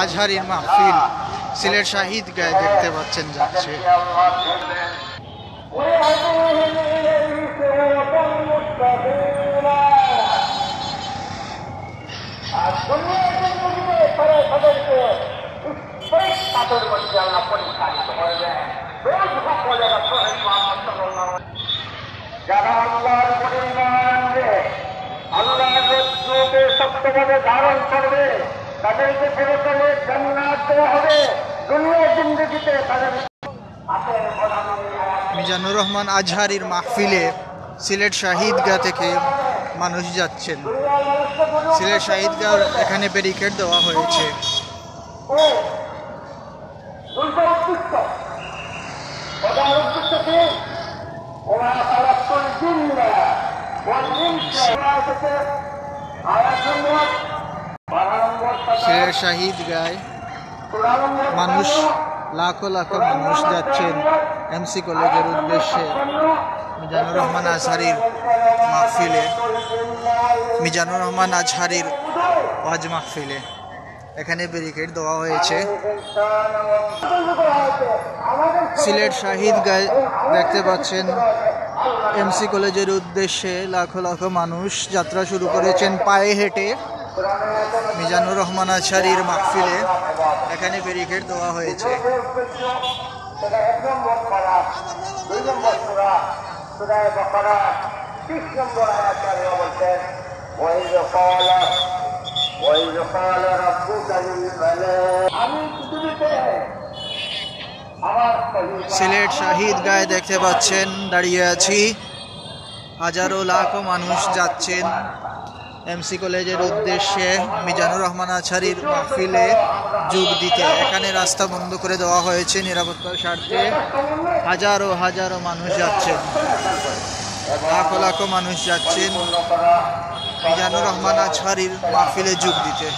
আজহারির মাহফিল সিলেট শাহিদ গায়ে দেখতে পাচ্ছেন যাচ্ছে। যারা আল্লাহর পরিমাণে আল্লাহর রজ্জুকে শক্তভাবে ধারণ করবে তাদেরকে ফেরতলে জান্নাত দেওয়া হবে। দুনিয়ার জিন্দেগিতে তাদের মিজানুর রহমান আজহারির মাহফিলে সিলেট শাহিদগাহ থেকে মানুষ যাচ্ছেন। সিলেট শাহিদগাহ এখানে ব্যারিকেড দেওয়া হয়েছে। সিলেট শাহিদগায় মানুষ লাখো লাখো মানুষ যাচ্ছেন এমসি কলেজের উদ্দেশ্যে মিজানুর রহমান আজহারির মাহফিলে, মিজানুর রহমান আজহারির ওয়াজ মাহফিলে। এখানে ব্যারিকেড দেওয়া হয়েছে। সিলেট শাহিদগায় দেখতে পাচ্ছেন এমসি কলেজের উদ্দেশ্যে লাখো লাখো মানুষ যাত্রা শুরু করেছেন পায়ে হেঁটে মিজানুর রহমান আজহারির মাহফিলে। এখানে ব্যারিকেড দেওয়া হয়েছে। সিলেট শাহিদগায় দেখতে পাচ্ছেন দাঁড়িয়ে আছি, হাজারো লাখো মানুষ যাচ্ছেন এমসি কলেজের উদ্দেশ্যে মিজানুর রহমান আজহারির মাহফিলে যোগ দিতে। এখানে রাস্তা বন্ধ করে দেওয়া হয়েছে নিরাপত্তার স্বার্থে। হাজারো হাজারো মানুষ যাচ্ছেন, লাখো লাখো মানুষ যাচ্ছেন মিজানুর রহমান আজহারির মাহফিলে যোগ দিতে।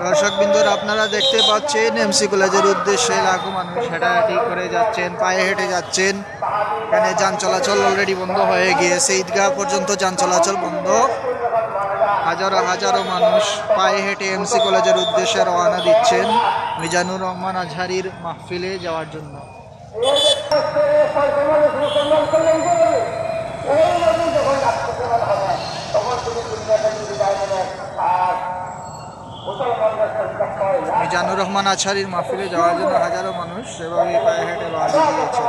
দর্শকবৃন্দর, আপনারা দেখতে পাচ্ছেন এমসি কলেজের উদ্দেশ্যে লাখো মানুষ হাঁটাহাঁটি করে যাচ্ছেন, পায়ে হেঁটে যাচ্ছেন। এখানে যান চলাচল অলরেডি বন্ধ হয়ে গিয়েছে, ঈদগাহ পর্যন্ত যান চলাচল বন্ধ। হাজারো হাজারো মানুষ পায়ে হেঁটে এমসি কলেজের উদ্দেশ্যে রওনা দিচ্ছেন মিজানুর রহমান আজহারির মাহফিলে যাওয়ার জন্য। মিজানুর রহমান আজহারির মাহফিলে যাওয়ার জন্য হাজারো মানুষ এভাবে পায়ে হেঁটে রওনা দিয়েছেন।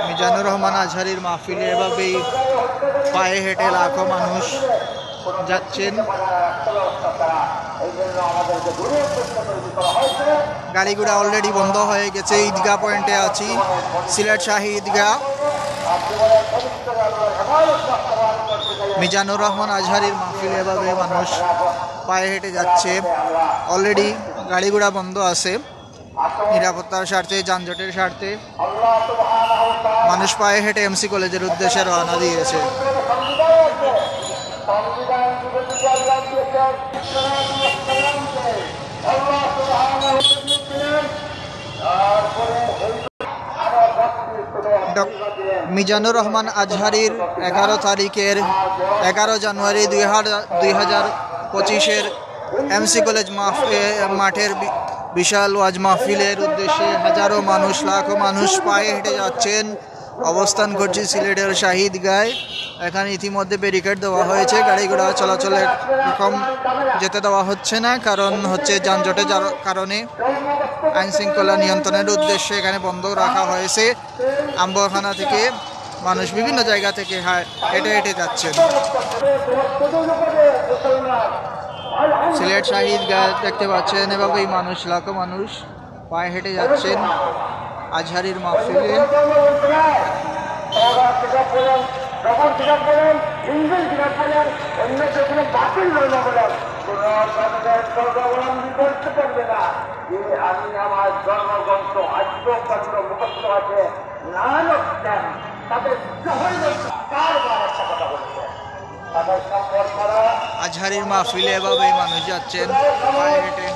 মিজানুর রহমান আজহারির মাহফিলে এভাবেই পায়ে হেঁটে লাখো মানুষ যাচ্ছেন। গাড়ি ঘোড়া অলরেডি বন্ধ হয়ে গেছে। ঈদগাহ পয়েন্টে আছি, সিলেট শাহী ঈদগাহ। মিজানুর রহমান আজহারির মাহফিলে এভাবে মানুষ পায়ে হেঁটে যাচ্ছে। অলরেডি গাড়ি ঘোড়া বন্ধ আছে নিরাপত্তার স্বার্থে, যানজটের স্বার্থে। মানুষ পায়ে হেঁটে এমসি কলেজের উদ্দেশ্যে রওনা দিয়েছে। মিজানুর রহমান আজহারির 11 তারিখের 11 জানুয়ারি 2025 এমসি কলেজ মাঠের বিশাল ওয়াজ মাহফিলের উদ্দেশ্যে হাজারো মানুষ, লাখো মানুষ পায়ে হেঁটে যাচ্ছেন। অবস্থান করছি সিলেটের শাহিদগায়। এখানে ইতিমধ্যে ব্যারিকেড দেওয়া হয়েছে, গাড়ি ঘোড়া চলাচলের রকম যেতে দেওয়া হচ্ছে না, কারণ হচ্ছে যানজটের কারণে আইন শৃঙ্খলা নিয়ন্ত্রণের উদ্দেশ্যে এখানে বন্ধ রাখা হয়েছে। আম্বরখানা থেকে মানুষ বিভিন্ন জায়গা থেকে হেঁটে হেঁটে যাচ্ছেন। সিলেট শাহিদগাহ দেখতে পাচ্ছেন এভাবেই মানুষ, লাখো মানুষ পায়ে হেঁটে যাচ্ছেন আজহারির মাহফিলে। আমি আমার জন্মগ্রন্থ আদ্যগ্রন্থ মুখস্থ আছে, নানক দেন তাদের কারবার একটা কথা বলছে তাদের সম্পদ করা আজহারির মাহফিলে এভাবেই মানুষ যাচ্ছেন পায়ে হেঁটে।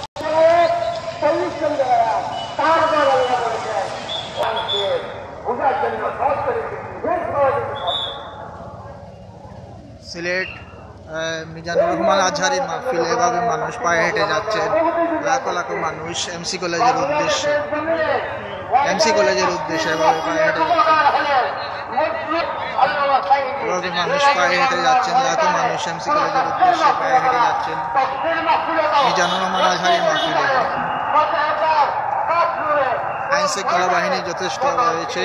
সিলেট মিজানুর রহমান আজহারির মাহফিলে এভাবে মানুষ পায়ে হেঁটে যাচ্ছেন, লাখো লাখো মানুষ এমসি কলেজের উদ্দেশ্যে এভাবে পায়ে হেঁটে যাচ্ছেন। এভাবে মানুষ পায়ে হেঁটে যাচ্ছেন, লাখো মানুষ এমসি কলেজের উদ্দেশ্যে পায়ে হেঁটে যাচ্ছেন মিজানুর রহমান আজহারির মাহফিলে। আইন শৃঙ্খলা বাহিনী যথেষ্ট রয়েছে,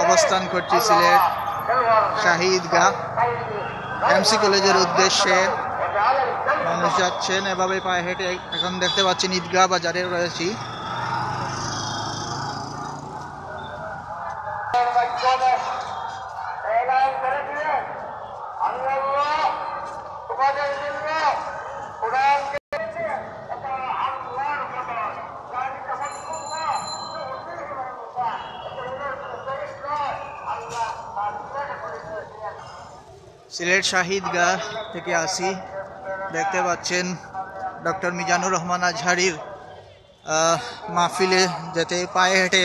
অবস্থান করছি সিলেট শাহিদগাহ এমসি কলেজের উদ্দেশ্যে মানুষ যাচ্ছেন এভাবে পায়ে হেঁটে। এখন দেখতে পাচ্ছেন ঈদগাহ বাজারে রয়েছি। সিলেট শাহিদগাহ থেকে আসি, দেখতে পাচ্ছেন ডক্টর মিজানুর রহমান আজহারির মাহফিলে যেতে পায়ে হেঁটে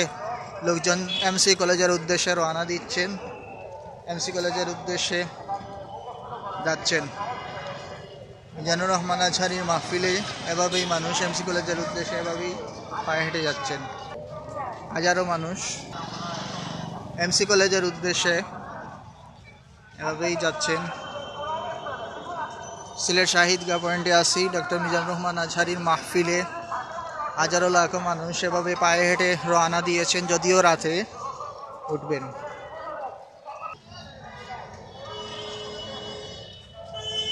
লোকজন এমসি কলেজের উদ্দেশ্যে রওনা দিচ্ছেন, এমসি কলেজের উদ্দেশ্যে যাচ্ছেন। মিজানুর রহমান আজহারির মাহফিলে এভাবেই মানুষ এমসি কলেজের উদ্দেশ্যে এভাবেই পায়ে হেঁটে যাচ্ছেন। হাজারো মানুষ এমসি কলেজের উদ্দেশ্যে এভাবেই যাচ্ছেন। সিলেট শাহিদগাহ পয়েন্টে আসি, ডক্টর মিজানুর রহমান আজহারির মাহফিলে হাজারো লাখো মানুষ এভাবে পায়ে হেঁটে রওনা দিয়েছেন, যদিও রাতে উঠবেন।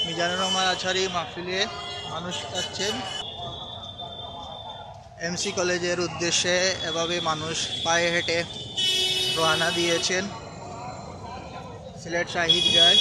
মিজানুর রহমান আজহারির মাহফিলে মানুষ যাচ্ছেন এমসি কলেজের উদ্দেশ্যে, এভাবে মানুষ পায়ে হেঁটে রওনা দিয়েছেন সিলেট শাহিদগাহ।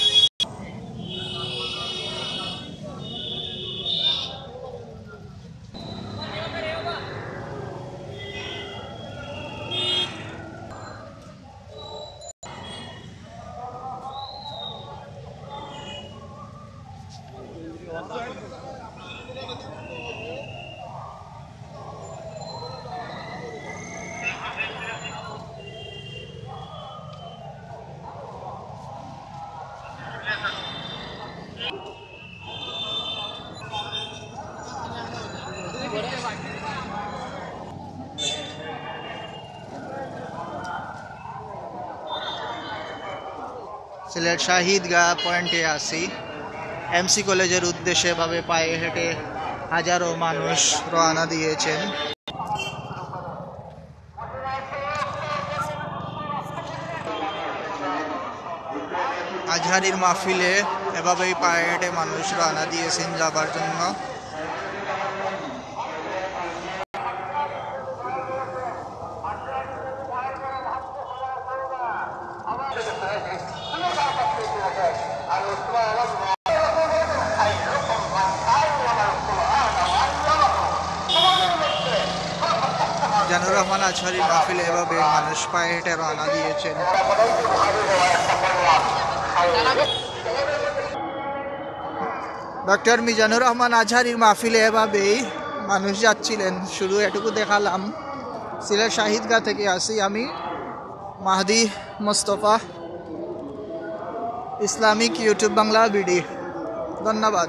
সিলেট শাহিদগাহ পয়েন্টে আসি, এমসি কলেজের উদ্দেশ্যে ভাবে পায়ে হেঁটে হাজারো মানুষ রওনা দিয়েছেন। আজহারির মাহফিলে এভাবেই পায়ে হেঁটে মানুষ রওনা দিয়েছেন যাবার জন্য। মিজানুর রহমান আজহারির মাহফিলে এভাবে মানুষ পায়ে হেঁটে রওনা দিয়েছেন। ডক্টর মিজানুর রহমান আজহারির মাহফিলে এভাবেই মানুষ যাচ্ছিলেন, শুধু এটুকু দেখালাম। সিলেট শাহিদগাহ থেকে আসি আমি, Mahdi Mostafa, Islamic YouTube Bangla BD. ধন্যবাদ।